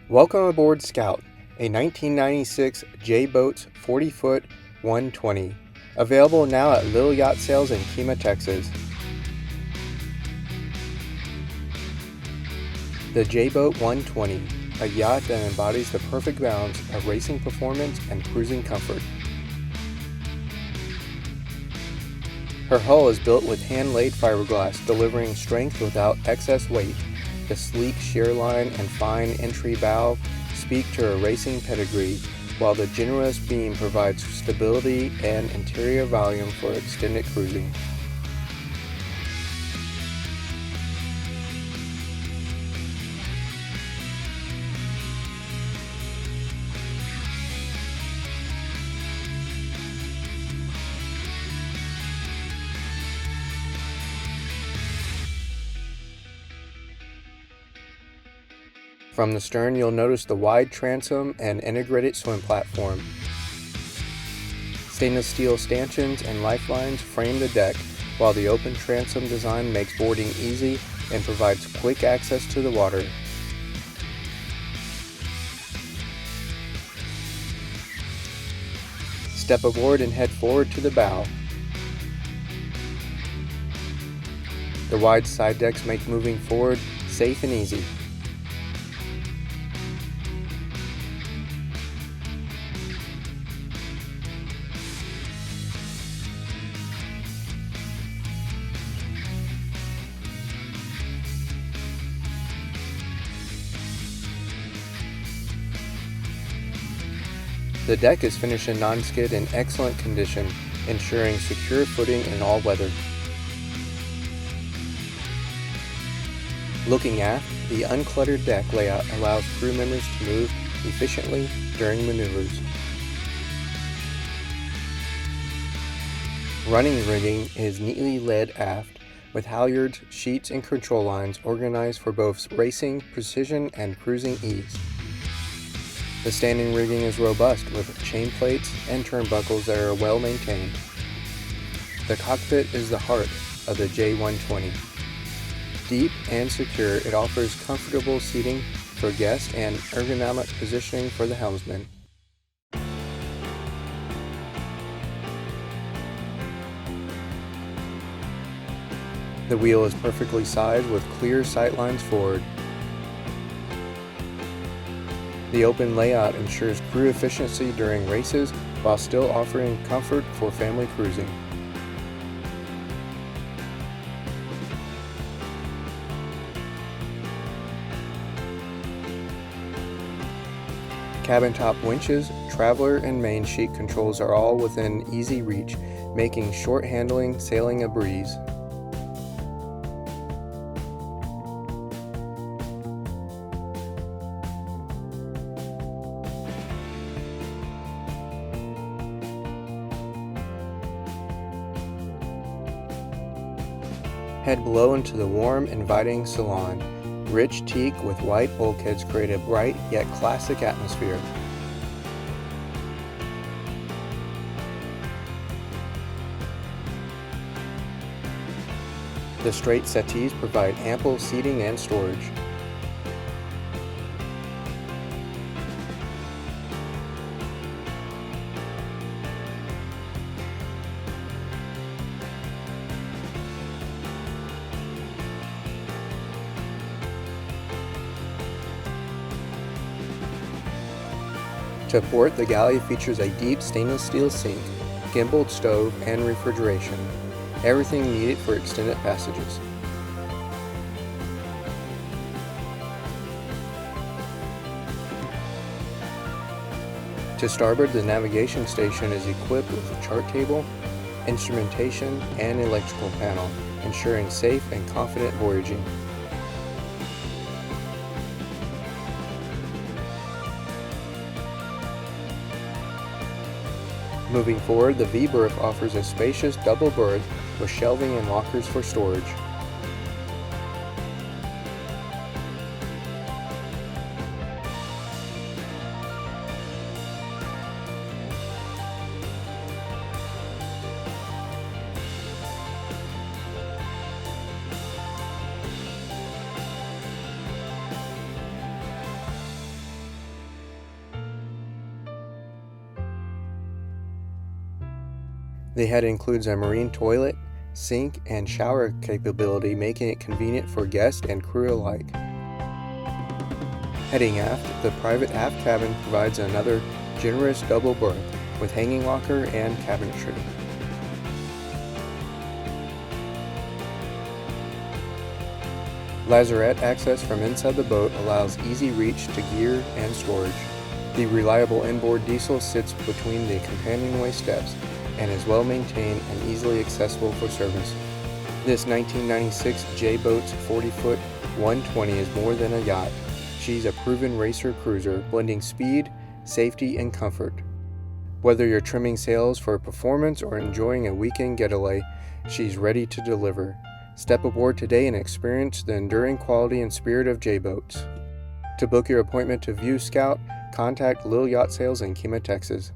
Welcome aboard Scout, a 1996 J-Boats 40-foot 120, available now at Little Yacht Sales in Kemah, Texas. The J-Boat 120, a yacht that embodies the perfect balance of racing performance and cruising comfort. Her hull is built with hand-laid fiberglass, delivering strength without excess weight. The sleek shear line and fine entry bow speak to her racing pedigree, while the generous beam provides stability and interior volume for extended cruising. From the stern, you'll notice the wide transom and integrated swim platform. Stainless steel stanchions and lifelines frame the deck, while the open transom design makes boarding easy and provides quick access to the water. Step aboard and head forward to the bow. The wide side decks make moving forward safe and easy. The deck is finished in non-skid in excellent condition, ensuring secure footing in all weather. Looking aft, the uncluttered deck layout allows crew members to move efficiently during maneuvers. Running rigging is neatly laid aft, with halyards, sheets, and control lines organized for both racing precision and cruising ease. The standing rigging is robust with chain plates and turnbuckles that are well maintained. The cockpit is the heart of the J-120. Deep and secure, it offers comfortable seating for guests and ergonomic positioning for the helmsman. The wheel is perfectly sized with clear sight lines forward. The open layout ensures crew efficiency during races while still offering comfort for family cruising. Cabin top winches, traveler, and main sheet controls are all within easy reach, making short handling sailing a breeze. Head below into the warm, inviting salon. Rich teak with white bulkheads create a bright yet classic atmosphere. The straight settees provide ample seating and storage. To port, the galley features a deep stainless steel sink, gimbaled stove, and refrigeration. Everything needed for extended passages. To starboard, the navigation station is equipped with a chart table, instrumentation, and electrical panel, ensuring safe and confident voyaging. Moving forward, the V-berth offers a spacious double berth with shelving and lockers for storage. The head includes a marine toilet, sink, and shower capability, making it convenient for guests and crew alike. Heading aft, the private aft cabin provides another generous double berth with hanging locker and cabinetry. Lazarette access from inside the boat allows easy reach to gear and storage. The reliable inboard diesel sits between the companionway steps and is well maintained and easily accessible for service. This 1996 J-Boat's 40-foot 120 is more than a yacht. She's a proven racer cruiser, blending speed, safety, and comfort. Whether you're trimming sails for performance or enjoying a weekend getaway, she's ready to deliver. Step aboard today and experience the enduring quality and spirit of J-Boats. To book your appointment to view Scout, contact Lil Yacht Sales in Kemah, Texas.